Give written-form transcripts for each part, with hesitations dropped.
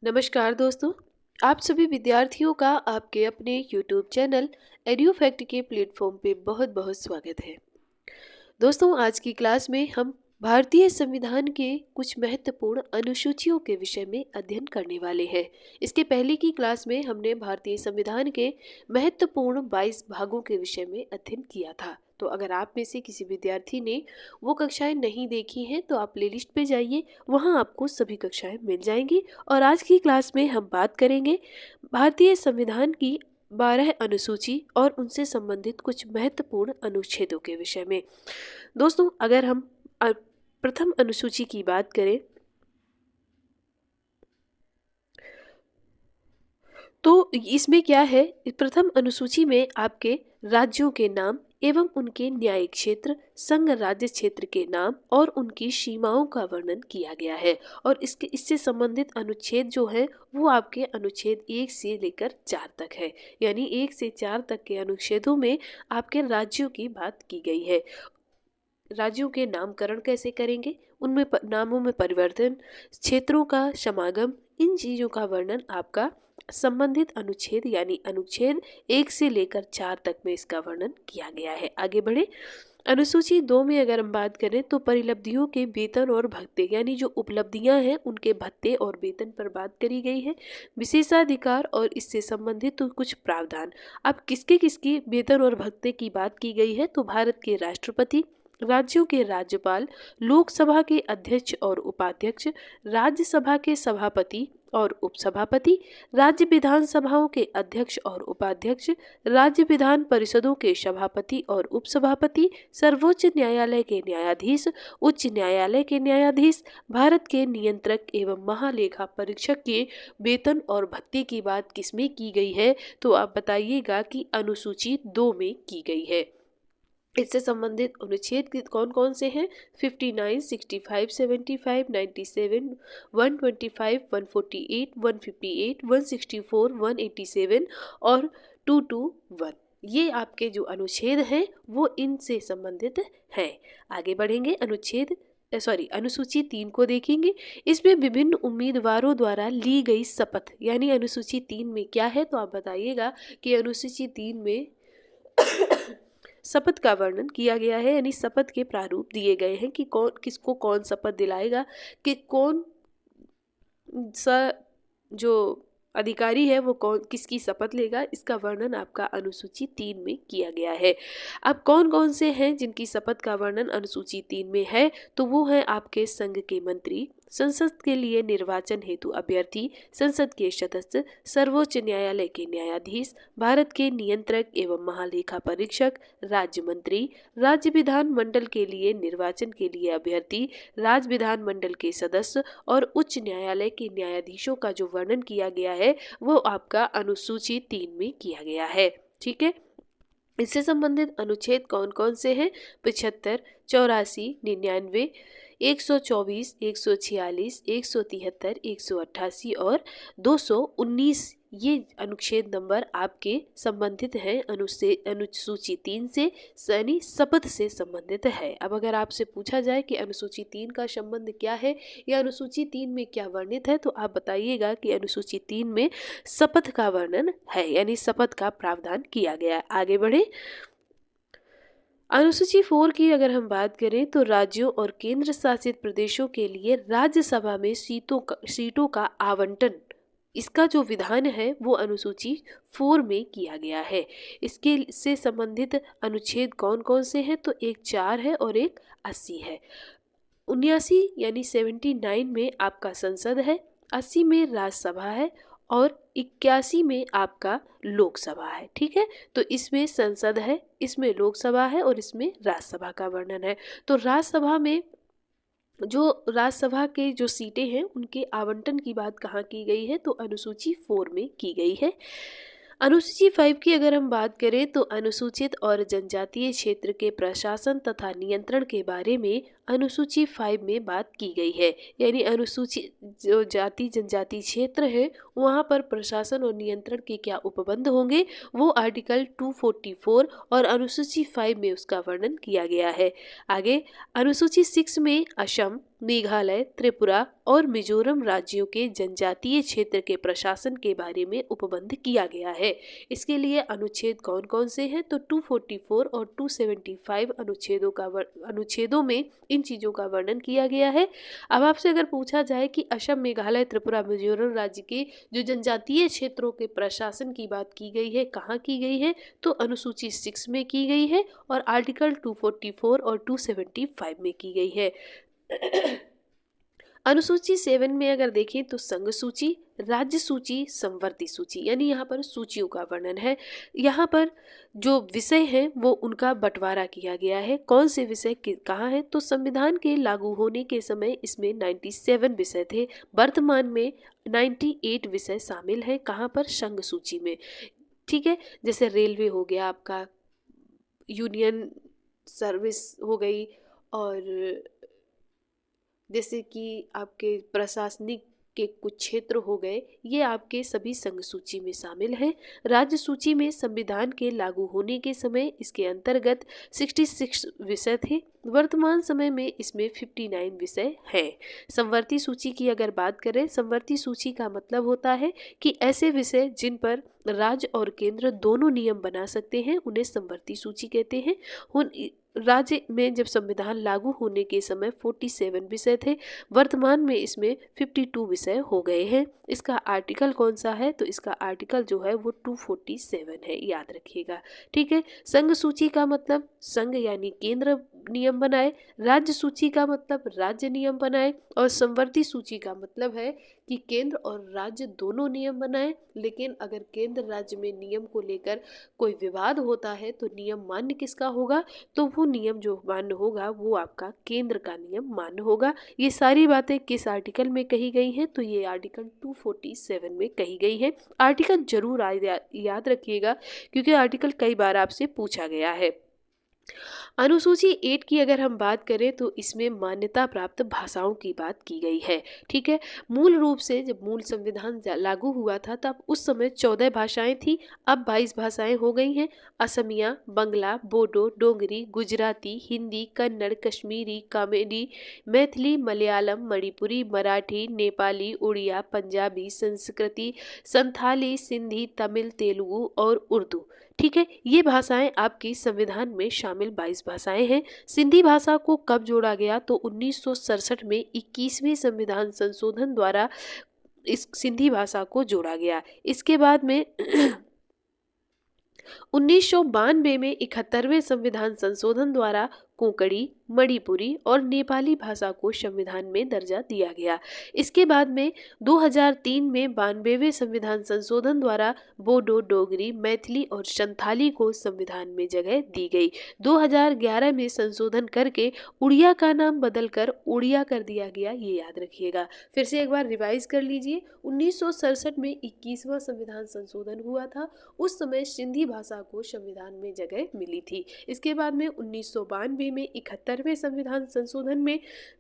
नमस्कार दोस्तों। आप सभी विद्यार्थियों का आपके अपने YouTube चैनल एड्यूफैक्ट के प्लेटफॉर्म पे बहुत बहुत स्वागत है। दोस्तों, आज की क्लास में हम भारतीय संविधान के कुछ महत्वपूर्ण अनुसूचियों के विषय में अध्ययन करने वाले हैं। इसके पहले की क्लास में हमने भारतीय संविधान के महत्वपूर्ण 22 भागों के विषय में अध्ययन किया था। तो अगर आप में से किसी विद्यार्थी ने वो कक्षाएं नहीं देखी हैं तो आप प्लेलिस्ट पे जाइए, वहाँ आपको सभी कक्षाएं मिल जाएंगी। और आज की क्लास में हम बात करेंगे भारतीय संविधान की 12 अनुसूची और उनसे संबंधित कुछ महत्वपूर्ण अनुच्छेदों के विषय में। दोस्तों, अगर हम प्रथम अनुसूची की बात करें तो इसमें क्या है, प्रथम अनुसूची में आपके राज्यों के नाम एवं उनके न्यायिक क्षेत्र, संघ राज्य क्षेत्र के नाम और उनकी सीमाओं का वर्णन किया गया है। और इससे संबंधित अनुच्छेद जो है वो आपके अनुच्छेद 1 से लेकर 4 तक है। यानी 1 से 4 तक के अनुच्छेदों में आपके राज्यों की बात की गई है। राज्यों के नामकरण कैसे करेंगे, उनमें नामों में परिवर्तन, क्षेत्रों का समागम, इन चीज़ों का वर्णन आपका संबंधित अनुच्छेद यानी अनुच्छेद 1 से लेकर 4 तक में इसका वर्णन किया गया है। आगे बढ़े। अनुसूची 2 में अगर हम बात करें तो परिलब्धियों के वेतन और भत्ते यानी जो उपलब्धियां हैं उनके भत्ते और वेतन पर बात करी गई है। विशेषाधिकार और इससे संबंधित तो कुछ प्रावधान। अब किसके किसकी वेतन और भत्ते की बात की गई है तो भारत के राष्ट्रपति, राज्यों के राज्यपाल, लोकसभा के अध्यक्ष और उपाध्यक्ष, राज्यसभा के सभापति और उपसभापति, राज्य विधानसभाओं के अध्यक्ष और उपाध्यक्ष, राज्य विधान परिषदों के सभापति और उपसभापति, सर्वोच्च न्यायालय के न्यायाधीश, उच्च न्यायालय के न्यायाधीश, भारत के नियंत्रक एवं महालेखा परीक्षक के वेतन और भत्ते की बात किसमें की गई है तो आप बताइएगा कि अनुसूची 2 में की गई है। इससे संबंधित अनुच्छेद कौन कौन से हैं? 59, 65, 75, 97, 125, 148, 158, 164, 187 और 221। ये आपके जो अनुच्छेद हैं वो इनसे संबंधित हैं। आगे बढ़ेंगे। अनुसूची 3 को देखेंगे। इसमें विभिन्न उम्मीदवारों द्वारा ली गई शपथ यानी अनुसूची 3 में क्या है तो आप बताइएगा कि अनुसूची 3 में शपथ का वर्णन किया गया है। यानी शपथ के प्रारूप दिए गए हैं कि कौन किसको कौन शपथ दिलाएगा, कि कौन सा जो अधिकारी है वो कौन किसकी शपथ लेगा। इसका वर्णन आपका अनुसूची 3 में किया गया है। अब कौन कौन से हैं जिनकी शपथ का वर्णन अनुसूची 3 में है तो वो है आपके संघ के मंत्री, संसद के लिए निर्वाचन हेतु अभ्यर्थी, संसद के सदस्य, सर्वोच्च न्यायालय के न्यायाधीश, भारत के नियंत्रक एवं महालेखा परीक्षक, राज्य मंत्री, राज्य विधान मंडल के लिए निर्वाचन के लिए अभ्यर्थी, राज्य विधान मंडल के सदस्य और उच्च न्यायालय के न्यायाधीशों का जो वर्णन किया गया है वो आपका अनुसूची 3 में किया गया है। ठीक है। इससे संबंधित अनुच्छेद कौन कौन से हैं? 75, 84, 99, 124, 146, 173, 188 और 219। ये अनुच्छेद नंबर आपके संबंधित हैं अनुसूची 3 से यानी शपथ से संबंधित है। अब अगर आपसे पूछा जाए कि अनुसूची 3 का संबंध क्या है या अनुसूची 3 में क्या वर्णित है तो आप बताइएगा कि अनुसूची 3 में शपथ का वर्णन है यानी शपथ का प्रावधान किया गया है। आगे बढ़े। अनुसूची 4 की अगर हम बात करें तो राज्यों और केंद्र शासित प्रदेशों के लिए राज्यसभा में सीटों का आवंटन, इसका जो विधान है वो अनुसूची 4 में किया गया है। इसके से संबंधित अनुच्छेद कौन कौन से हैं तो एक 4 है और एक 80 है। 79 यानी 79 में आपका संसद है, 80 में राज्यसभा है और 81 में आपका लोकसभा है। ठीक है। तो इसमें संसद है, इसमें लोकसभा है और इसमें राज्यसभा का वर्णन है। तो राज्यसभा में जो राज्यसभा के जो सीटें हैं उनके आवंटन की बात कहाँ की गई है तो अनुसूची 4 में की गई है। अनुसूची 5 की अगर हम बात करें तो अनुसूचित और जनजातीय क्षेत्र के प्रशासन तथा नियंत्रण के बारे में अनुसूची 5 में बात की गई है। यानी अनुसूची जो जाति जनजाति क्षेत्र है वहाँ पर प्रशासन और नियंत्रण के क्या उपबंध होंगे, वो आर्टिकल 244 और अनुसूची 5 में उसका वर्णन किया गया है। आगे अनुसूची 6 में असम, मेघालय, त्रिपुरा और मिजोरम राज्यों के जनजातीय क्षेत्र के प्रशासन के बारे में उपबंध किया गया है। इसके लिए अनुच्छेद कौन कौन से हैं, तो 244 और 275 अनुच्छेदों में इन चीज़ों का वर्णन किया गया है। अब आपसे अगर पूछा जाए कि असम, मेघालय, त्रिपुरा, मिजोरम राज्य के जो जनजातीय क्षेत्रों के प्रशासन की बात की गई है, कहाँ की गई है, तो अनुसूची 6 में की गई है और आर्टिकल 244 और 275 में की गई है। अनुसूची 7 में अगर देखें तो संघ सूची, राज्य सूची, संवर्ती सूची, यानी यहाँ पर सूचियों का वर्णन है। यहाँ पर जो विषय हैं वो उनका बंटवारा किया गया है। कौन से विषय कहाँ है, तो संविधान के लागू होने के समय इसमें 97 विषय थे, वर्तमान में 98 विषय शामिल हैं। कहाँ पर, संघ सूची में। ठीक है, जैसे रेलवे हो गया आपका, यूनियन सर्विस हो गई, और जैसे कि आपके प्रशासनिक के कुछ क्षेत्र हो गए, ये आपके सभी संघ सूची में शामिल हैं। राज्य सूची में संविधान के लागू होने के समय इसके अंतर्गत 66 विषय थे, वर्तमान समय में इसमें 59 विषय हैं। संवर्ती सूची की अगर बात करें, संवर्ती सूची का मतलब होता है कि ऐसे विषय जिन पर राज्य और केंद्र दोनों नियम बना सकते हैं उन्हें संवर्ती सूची कहते हैं। राज्य में जब संविधान लागू होने के समय 47 विषय थे, वर्तमान में इसमें 52 विषय हो गए हैं। इसका आर्टिकल कौन सा है, तो इसका आर्टिकल जो है वो 247 है, याद रखिएगा। ठीक है, संघ सूची का मतलब संघ यानी केंद्र नियम बनाए, राज्य सूची का मतलब राज्य नियम बनाए, और संवर्ती सूची का मतलब है कि केंद्र और राज्य दोनों नियम बनाए। लेकिन अगर केंद्र राज्य में नियम को लेकर कोई विवाद होता है तो नियम मान्य किसका होगा, तो वो नियम जो मान्य होगा वो आपका केंद्र का नियम मान्य होगा। ये सारी बातें किस आर्टिकल में कही गई हैं, तो ये आर्टिकल 247 में कही गई है। आर्टिकल जरूर याद रखिएगा क्योंकि आर्टिकल कई बार आपसे पूछा गया है। अनुसूची 8 की अगर हम बात करें तो इसमें मान्यता प्राप्त भाषाओं की बात की गई है। ठीक है, मूल रूप से जब मूल संविधान लागू हुआ था तब उस समय 14 भाषाएं थी, अब 22 भाषाएं हो गई हैं। असमिया, बंगला, बोडो, डोगरी, गुजराती, हिंदी, कन्नड़, कश्मीरी, कामेरी, मैथिली, मलयालम, मणिपुरी, मराठी, नेपाली, उड़िया, पंजाबी, संस्कृति, संथाली, सिंधी, तमिल, तेलुगु और उर्दू। ठीक है, ये भाषाएं आपकी संविधान में शामिल 22 भाषाएं हैं। सिंधी भाषा को कब जोड़ा गया, तो 1967 में 21वें संविधान संशोधन द्वारा इस सिंधी भाषा को जोड़ा गया। इसके बाद में 1992 में 71वें संविधान संशोधन द्वारा कोंकणी, मणिपुरी और नेपाली भाषा को संविधान में दर्जा दिया गया। इसके बाद में 2003 में 92वें संविधान संशोधन द्वारा बोडो, डोगरी, मैथिली और संथाली को संविधान में जगह दी गई। 2011 में संशोधन करके उड़िया का नाम बदलकर ओडिया कर दिया गया, ये याद रखिएगा। फिर से एक बार रिवाइज कर लीजिए। 1967 में 21वां संविधान संशोधन हुआ था, उस समय सिंधी भाषा को संविधान में जगह मिली थी। इसके बाद में 1992 में 71वें संविधान संशोधन में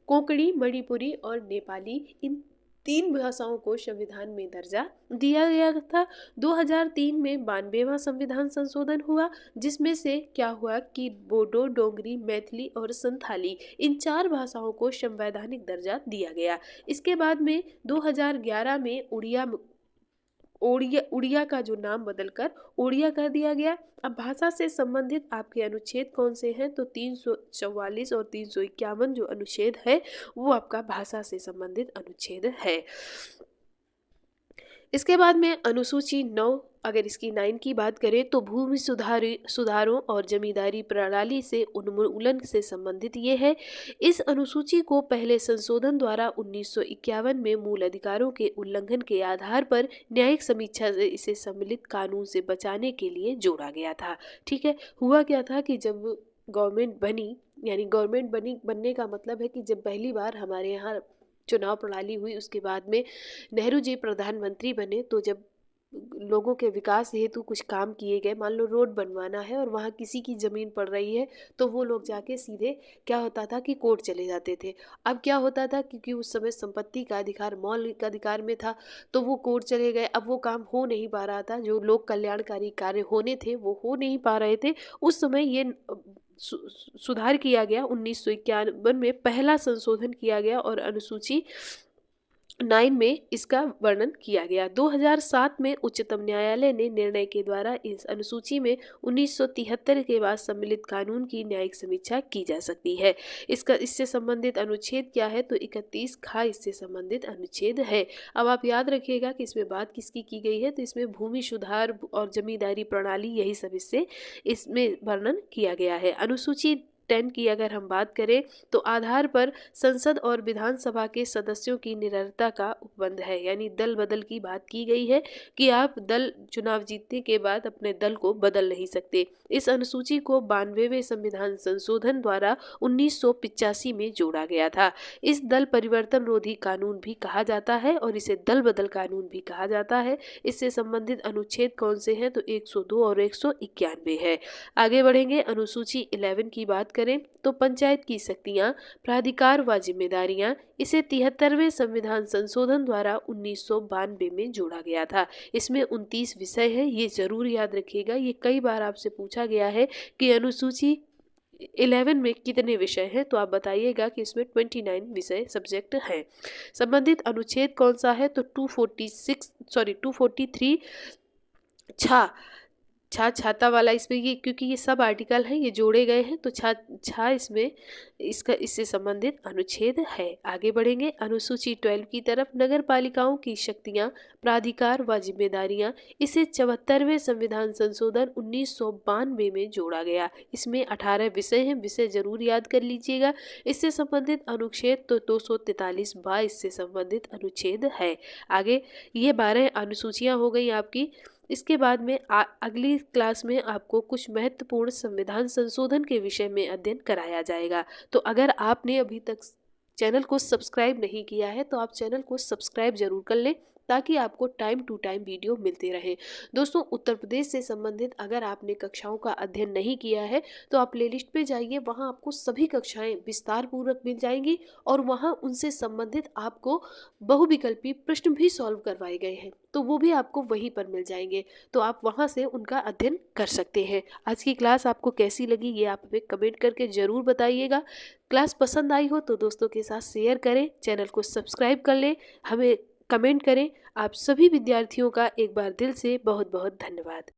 कोंकणी, मणिपुरी और नेपाली इन 3 भाषाओं को संविधान में दर्जा दिया गया था। 2003 में 92वां संविधान संशोधन हुआ, जिसमें से क्या हुआ कि बोडो, डोगरी, मैथिली और संथाली इन 4 भाषाओं को संवैधानिक दर्जा दिया गया। इसके बाद में 2011 में उड़िया का जो नाम बदलकर ओडिया कर दिया गया। अब भाषा से संबंधित आपके अनुच्छेद कौन से हैं, तो 344 और 351 जो अनुच्छेद है वो आपका भाषा से संबंधित अनुच्छेद है। इसके बाद में अनुसूची 9, अगर इसकी 9 की बात करें तो भूमि सुधारों और जमींदारी प्रणाली से उन्मूलन से संबंधित ये है। इस अनुसूची को पहले संशोधन द्वारा 1951 में मूल अधिकारों के उल्लंघन के आधार पर न्यायिक समीक्षा से इसे सम्मिलित कानून से बचाने के लिए जोड़ा गया था। ठीक है, हुआ क्या था कि जब गवर्नमेंट बनी, यानी गवर्नमेंट बनने का मतलब है कि जब पहली बार हमारे यहाँ चुनाव प्रणाली हुई, उसके बाद में नेहरू जी प्रधानमंत्री बने, तो जब लोगों के विकास हेतु कुछ काम किए गए, मान लो रोड बनवाना है और वहाँ किसी की ज़मीन पड़ रही है, तो वो लोग जाके सीधे क्या होता था कि कोर्ट चले जाते थे। अब क्या होता था, क्योंकि उस समय संपत्ति का अधिकार मौलिक अधिकार में था, तो वो कोर्ट चले गए। अब वो काम हो नहीं पा रहा था, जो लोक कल्याणकारी कार्य होने थे वो हो नहीं पा रहे थे। उस समय ये सुधार किया गया, 1951 में पहला संशोधन किया गया और अनुसूची 9 में इसका वर्णन किया गया। 2007 में उच्चतम न्यायालय ने निर्णय के द्वारा इस अनुसूची में 1973 के बाद सम्मिलित कानून की न्यायिक समीक्षा की जा सकती है। इससे संबंधित अनुच्छेद क्या है, तो 31 खा इससे संबंधित अनुच्छेद है। अब आप याद रखिएगा कि इसमें बात किसकी की गई है, तो इसमें भूमि सुधार और जमींदारी प्रणाली, यही सब इसमें वर्णन किया गया है। अनुसूची 10 की अगर हम बात करें, तो आधार पर संसद और विधानसभा के सदस्यों की निरर्हता का उपबंध है, यानी दल बदल की बात की गई है कि आप दल चुनाव जीतने के बाद अपने दल को बदल नहीं सकते। इस अनुसूची को 92वें संविधान संशोधन द्वारा 1985 में जोड़ा गया था। इस दल परिवर्तन रोधी कानून भी कहा जाता है और इसे दल बदल कानून भी कहा जाता है। इससे संबंधित अनुच्छेद कौन से हैं, तो 102 और 191 है। आगे बढ़ेंगे, अनुसूची 11 की बात करें तो पंचायत की शक्तियां, प्राधिकार व जिम्मेदारियां, इसे 73वें संविधान संशोधन द्वारा 1992 में जोड़ा गया था। इसमें 29 विषय है, ये जरूर याद रखिएगा। ये कई बार आपसे पूछा गया है कि अनुसूची 11 में कितने विषय हैं, तो आप बताइएगा कि इसमें 29 विषय सब्जेक्ट हैं। संबंधित अनुच्छेद कौन सा है, तो 243 छाता वाला, इसमें ये क्योंकि ये सब आर्टिकल हैं, ये जोड़े गए हैं, तो छा इसमें इससे संबंधित अनुच्छेद है। आगे बढ़ेंगे, अनुसूची 12 की तरफ, नगर पालिकाओं की शक्तियां, प्राधिकार व जिम्मेदारियां, इसे 74वें संविधान संशोधन 1992 में जोड़ा गया। इसमें 18 विषय हैं, विषय जरूर याद कर लीजिएगा। इससे संबंधित अनुच्छेद तो 243 बा इससे संबंधित अनुच्छेद है। आगे ये 12 अनुसूचियां हो गई आपकी। इसके बाद में अगली क्लास में आपको कुछ महत्वपूर्ण संविधान संशोधन के विषय में अध्ययन कराया जाएगा। तो अगर आपने अभी तक चैनल को सब्सक्राइब नहीं किया है, तो आप चैनल को सब्सक्राइब जरूर कर लें, ताकि आपको टाइम टू टाइम वीडियो मिलते रहे। दोस्तों, उत्तर प्रदेश से संबंधित अगर आपने कक्षाओं का अध्ययन नहीं किया है, तो आप प्लेलिस्ट पे जाइए, वहाँ आपको सभी कक्षाएं विस्तार पूर्वक मिल जाएंगी और वहाँ उनसे संबंधित आपको बहुविकल्पी प्रश्न भी सॉल्व करवाए गए हैं, तो वो भी आपको वहीं पर मिल जाएंगे, तो आप वहाँ से उनका अध्ययन कर सकते हैं। आज की क्लास आपको कैसी लगी, ये आप हमें कमेंट करके ज़रूर बताइएगा। क्लास पसंद आई हो तो दोस्तों के साथ शेयर करें, चैनल को सब्सक्राइब कर लें, हमें कमेंट करें। आप सभी विद्यार्थियों का एक बार दिल से बहुत बहुत धन्यवाद।